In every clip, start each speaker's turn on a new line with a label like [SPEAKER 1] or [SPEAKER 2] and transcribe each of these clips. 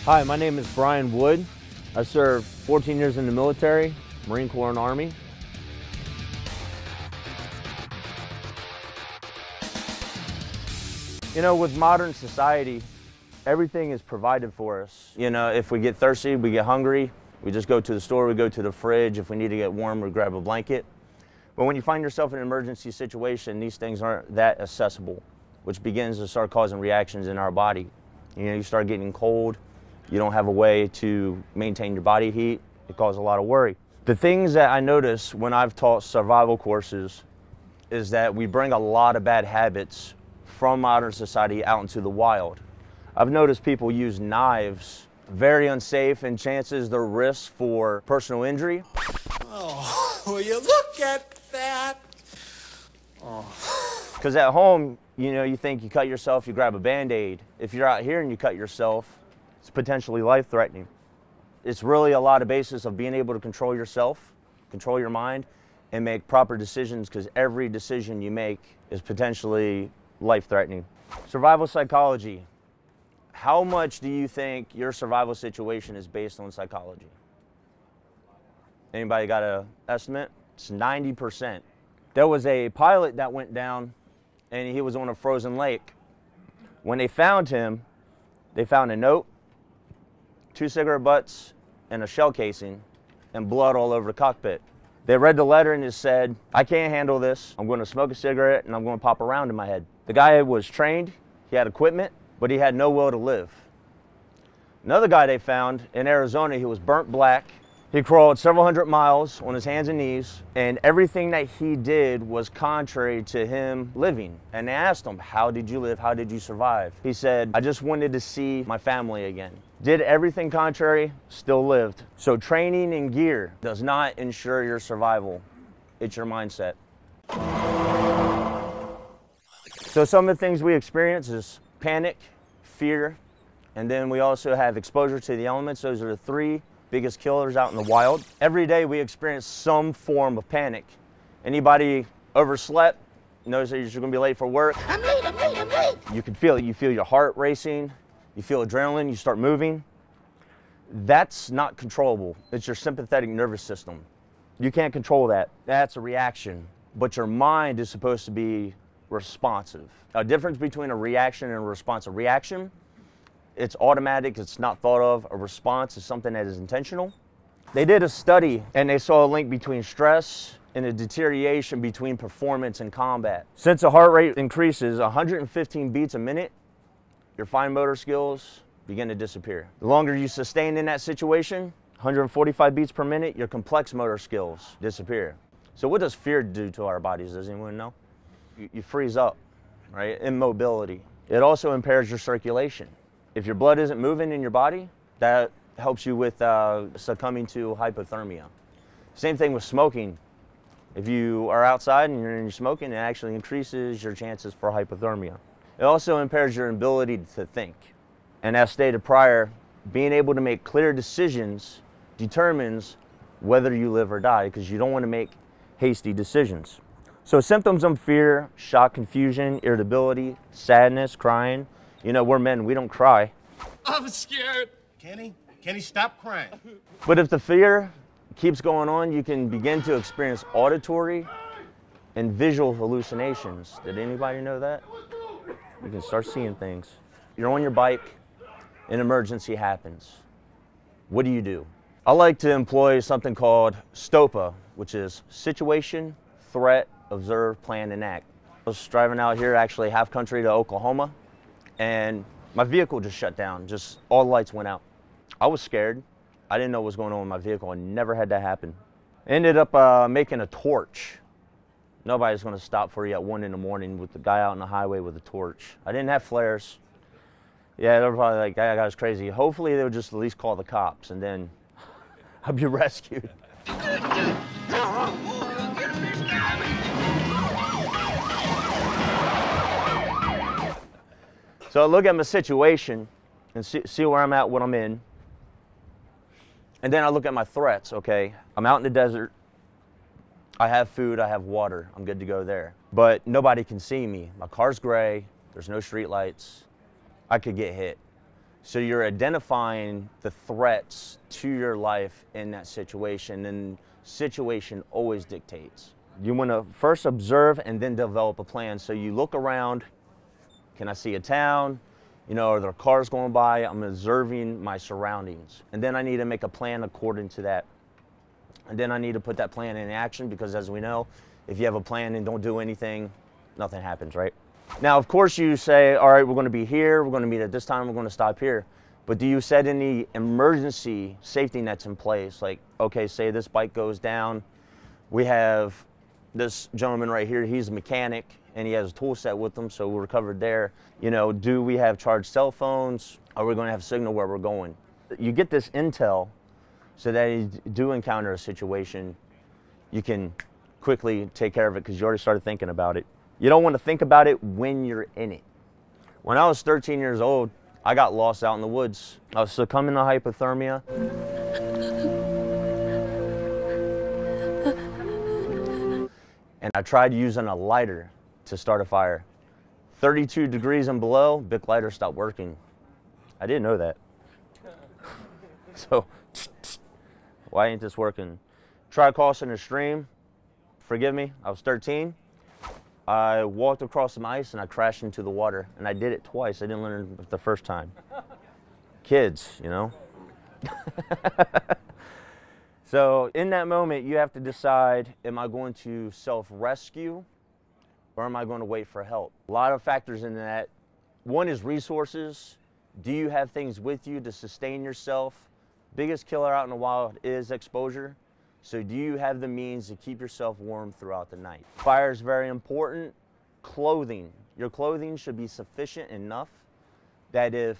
[SPEAKER 1] Hi, my name is Brian Wood. I served 14 years in the military, Marine Corps and Army. You know, with modern society, everything is provided for us. You know, if we get thirsty, we get hungry, we just go to the store, we go to the fridge. If we need to get warm, we grab a blanket. But when you find yourself in an emergency situation, these things aren't that accessible, which begins to start causing reactions in our body. You know, you start getting cold, you don't have a way to maintain your body heat, it causes a lot of worry. The things that I notice when I've taught survival courses is that we bring a lot of bad habits from modern society out into the wild. I've noticed people use knives, very unsafe, and chances the risk for personal injury.
[SPEAKER 2] Oh, will you look at that? Oh.
[SPEAKER 1] Because at home, you know, you think you cut yourself, you grab a Band-Aid. If you're out here and you cut yourself, it's potentially life-threatening. It's really a lot of basis of being able to control yourself, control your mind, and make proper decisions, because every decision you make is potentially life-threatening. Survival psychology. How much do you think your survival situation is based on psychology? Anybody got an estimate? It's 90%. There was a pilot that went down and he was on a frozen lake. When they found him, they found a note, 2 cigarette butts, and a shell casing, and blood all over the cockpit. They read the letter and it said, "I can't handle this. I'm going to smoke a cigarette and I'm going to pop a round in my head." The guy was trained, he had equipment, but he had no will to live. Another guy they found in Arizona, he was burnt black. He crawled several hundred miles on his hands and knees, and everything that he did was contrary to him living. And they asked him, "How did you live? How did you survive?" He said, "I just wanted to see my family again." Did everything contrary, still lived. So training and gear does not ensure your survival. It's your mindset. So some of the things we experience is panic, fear, and then we also have exposure to the elements. Those are the three biggest killers out in the wild. Every day we experience some form of panic. Anybody overslept knows that you're going to be late for work.
[SPEAKER 2] I'm late.
[SPEAKER 1] You can feel it. You feel your heart racing. You feel adrenaline. You start moving. That's not controllable. It's your sympathetic nervous system. You can't control that. That's a reaction. But your mind is supposed to be responsive. A difference between a reaction and a response. A reaction, it's automatic, it's not thought of. A response is something that is intentional. They did a study and they saw a link between stress and a deterioration between performance and combat. Since the heart rate increases 115 beats a minute, your fine motor skills begin to disappear. The longer you sustain in that situation, 145 beats per minute, your complex motor skills disappear. So what does fear do to our bodies? Does anyone know? You freeze up, right? Immobility. It also impairs your circulation. If your blood isn't moving in your body, that helps you with succumbing to hypothermia. Same thing with smoking. If you are outside and you're smoking, it actually increases your chances for hypothermia. It also impairs your ability to think. And as stated prior, being able to make clear decisions determines whether you live or die, because you don't want to make hasty decisions. So symptoms of fear: shock, confusion, irritability, sadness, crying. You know, we're men, we don't cry.
[SPEAKER 2] I'm scared. Kenny, stop crying.
[SPEAKER 1] But if the fear keeps going on, you can begin to experience auditory and visual hallucinations. Did anybody know that? You can start seeing things. You're on your bike, an emergency happens. What do? I like to employ something called STOPA, which is situation, threat, observe, plan, and act. I was driving out here, actually half country to Oklahoma, and my vehicle just shut down. Just all the lights went out. I was scared. I didn't know what was going on with my vehicle. I never had that happen. Ended up making a torch. Nobody's going to stop for you at 1 in the morning with the guy out on the highway with a torch. I didn't have flares. Yeah, they were probably like, that guy's crazy. Hopefully they would just at least call the cops, and then I'd be rescued. So I look at my situation and see where I'm at, what I'm in. And then I look at my threats, okay? I'm out in the desert. I have food, I have water. I'm good to go there. But nobody can see me. My car's gray. There's no street lights. I could get hit. So you're identifying the threats to your life in that situation, and situation always dictates. You want to first observe and then develop a plan. So you look around, can I see a town? You know, are there cars going by? I'm observing my surroundings. And then I need to make a plan according to that. And then I need to put that plan in action, because as we know, if you have a plan and don't do anything, nothing happens, right? Now, of course, you say, all right, we're going to be here, we're going to meet at this time, we're going to stop here. But do you set any emergency safety nets in place? Like, okay, say this bike goes down, we have this gentleman right here, he's a mechanic, and he has a tool set with him, so we're covered there. You know, do we have charged cell phones? Are we going to have signal where we're going? You get this intel so that you do encounter a situation, you can quickly take care of it because you already started thinking about it. You don't want to think about it when you're in it. When I was 13 years old, I got lost out in the woods. I was succumbing to hypothermia. And I tried using a lighter to start a fire. 32 degrees and below, Bic lighter stopped working. I didn't know that. So, why ain't this working? Tried crossing a stream. Forgive me, I was 13. I walked across some ice and I crashed into the water. And I did it twice. I didn't learn it the first time. Kids, you know. So in that moment, you have to decide, am I going to self-rescue or am I going to wait for help? A lot of factors in that. One is resources. Do you have things with you to sustain yourself? Biggest killer out in the wild is exposure. So do you have the means to keep yourself warm throughout the night? Fire is very important. Clothing. Your clothing should be sufficient enough that if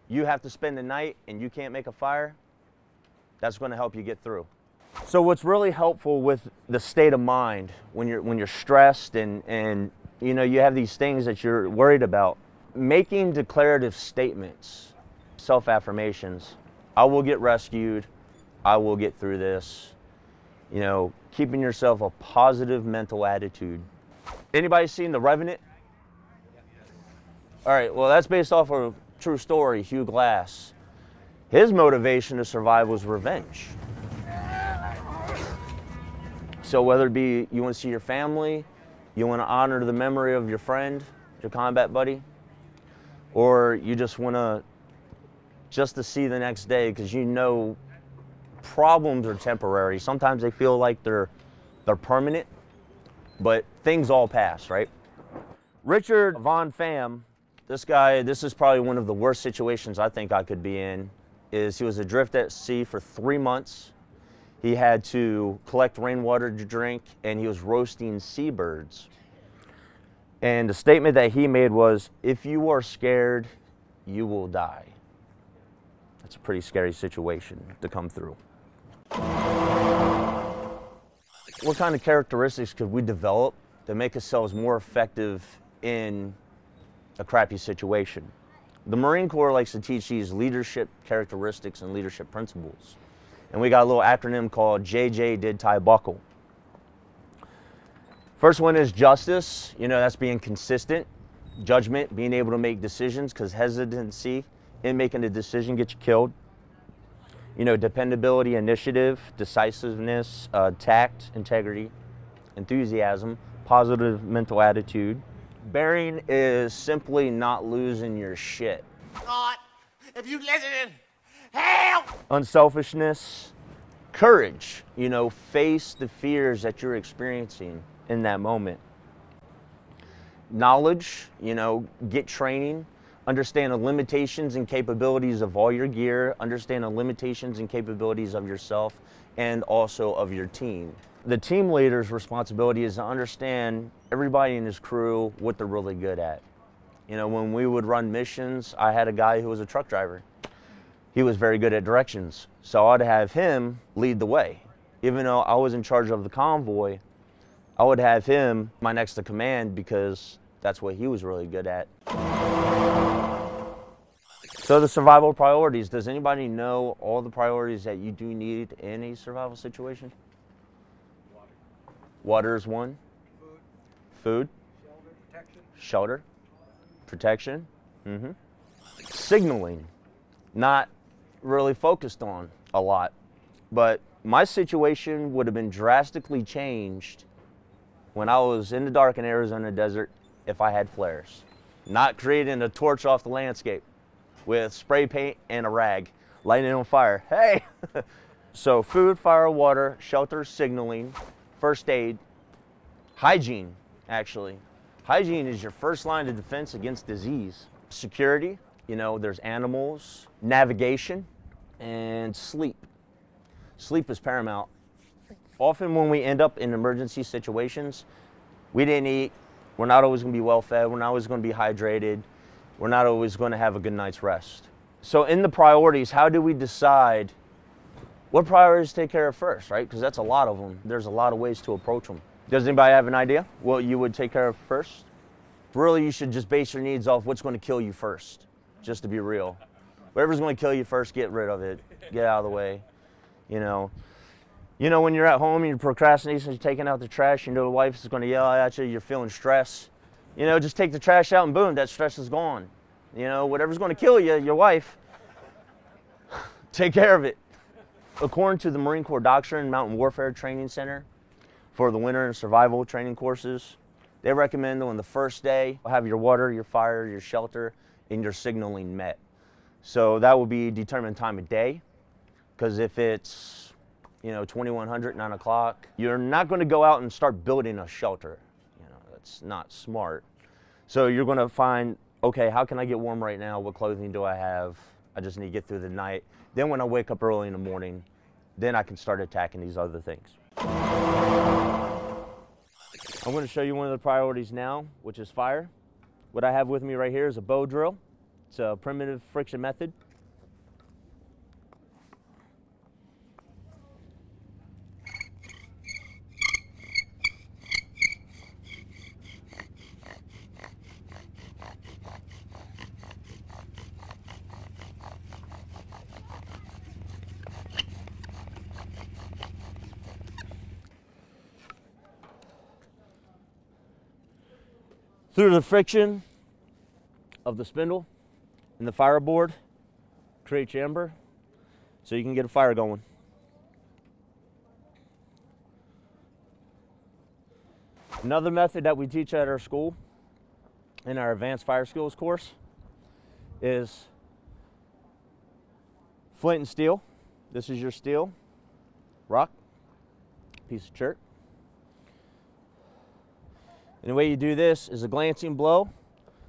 [SPEAKER 1] you have to spend the night and you can't make a fire, that's going to help you get through. So what's really helpful with the state of mind when you're stressed and you know you have these things that you're worried about, making declarative statements, self-affirmations. I will get rescued. I will get through this. You know, keeping yourself a positive mental attitude. Anybody seen The Revenant? All right, well, that's based off of a true story, Hugh Glass. His motivation to survive was revenge. So whether it be you want to see your family, you want to honor the memory of your friend, your combat buddy, or you just want to see the next day because you know problems are temporary. Sometimes they feel like they're permanent, but things all pass, right? Richard Von Pham, this guy, this is probably one of the worst situations I think I could be in, is he was adrift at sea for 3 months. He had to collect rainwater to drink, and he was roasting seabirds. And the statement that he made was, if you are scared, you will die. That's a pretty scary situation to come through. What kind of characteristics could we develop to make ourselves more effective in a crappy situation? The Marine Corps likes to teach these leadership characteristics and leadership principles. And we got a little acronym called JJ Did Tie Buckle. First one is justice. You know, that's being consistent. Judgment, being able to make decisions, because hesitancy in making a decision gets you killed. You know, dependability, initiative, decisiveness, tact, integrity, enthusiasm, positive mental attitude. Bearing is simply not losing your shit.
[SPEAKER 2] God, if you listen, help!
[SPEAKER 1] Unselfishness, courage, you know, face the fears that you're experiencing in that moment. Knowledge, you know, get training, understand the limitations and capabilities of all your gear, understand the limitations and capabilities of yourself and also of your team. The team leader's responsibility is to understand everybody in his crew, what they're really good at. You know, when we would run missions, I had a guy who was a truck driver. He was very good at directions, so I'd have him lead the way. Even though I was in charge of the convoy, I would have him my next to command because that's what he was really good at. So the survival priorities, does anybody know all the priorities that you do need in a survival situation? Water is one. Food. Shelter. Protection. Signaling. not really focused on a lot. But my situation would have been drastically changed when I was in the dark in Arizona desert if I had flares. Not creating a torch off the landscape with spray paint and a rag, lighting it on fire. Hey! So food, fire, water, shelter, signaling, first aid, hygiene, actually. Hygiene is your first line of defense against disease. Security, you know, there's animals, navigation, and sleep. Sleep is paramount. Often when we end up in emergency situations, we didn't eat, we're not always gonna be well fed, we're not always gonna be hydrated, we're not always gonna have a good night's rest. So in the priorities, how do we decide what priorities to take care of first, right? Because that's a lot of them. There's a lot of ways to approach them. Does anybody have an idea what you would take care of first? Really, you should just base your needs off what's gonna kill you first, just to be real. Whatever's gonna kill you first, get rid of it, get out of the way, you know. You know, when you're at home and you're procrastinating, you're taking out the trash, you know the wife is going to yell at you, you're feeling stress. You know, just take the trash out and boom, that stress is gone. You know, whatever's going to kill you, your wife, take care of it. According to the Marine Corps Doctrine Mountain Warfare Training Center, for the winter and survival training courses, they recommend on the first day, have your water, your fire, your shelter, and your signaling met. So that would be determined time of day, because if it's, you know, 2100, 9 o'clock, you're not going to go out and start building a shelter. You know, that's not smart. So you're going to find, okay, how can I get warm right now? What clothing do I have? I just need to get through the night. Then when I wake up early in the morning, then I can start attacking these other things. I'm going to show you one of the priorities now, which is fire. What I have with me right here is a bow drill. It's a primitive friction method. Through the friction of the spindle and the fireboard, creates ember so you can get a fire going. Another method that we teach at our school in our advanced fire skills course is flint and steel. This is your steel, rock, piece of chert. And the way you do this is a glancing blow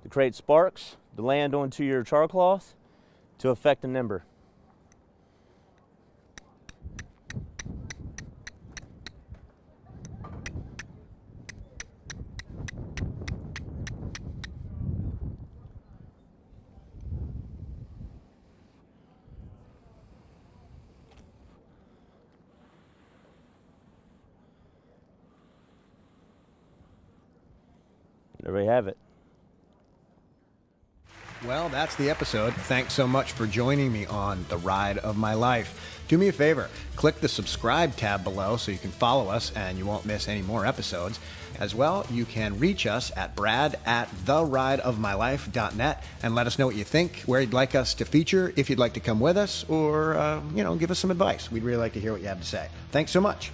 [SPEAKER 1] to create sparks to land onto your char cloth to affect an ember. There we have it.
[SPEAKER 3] Well, that's the episode. Thanks so much for joining me on The Ride of My Life. Do me a favor, click the subscribe tab below so you can follow us and you won't miss any more episodes. As well, you can reach us at brad@therideofmylife.net and let us know what you think, where you'd like us to feature, if you'd like to come with us, or, give us some advice. We'd really like to hear what you have to say. Thanks so much.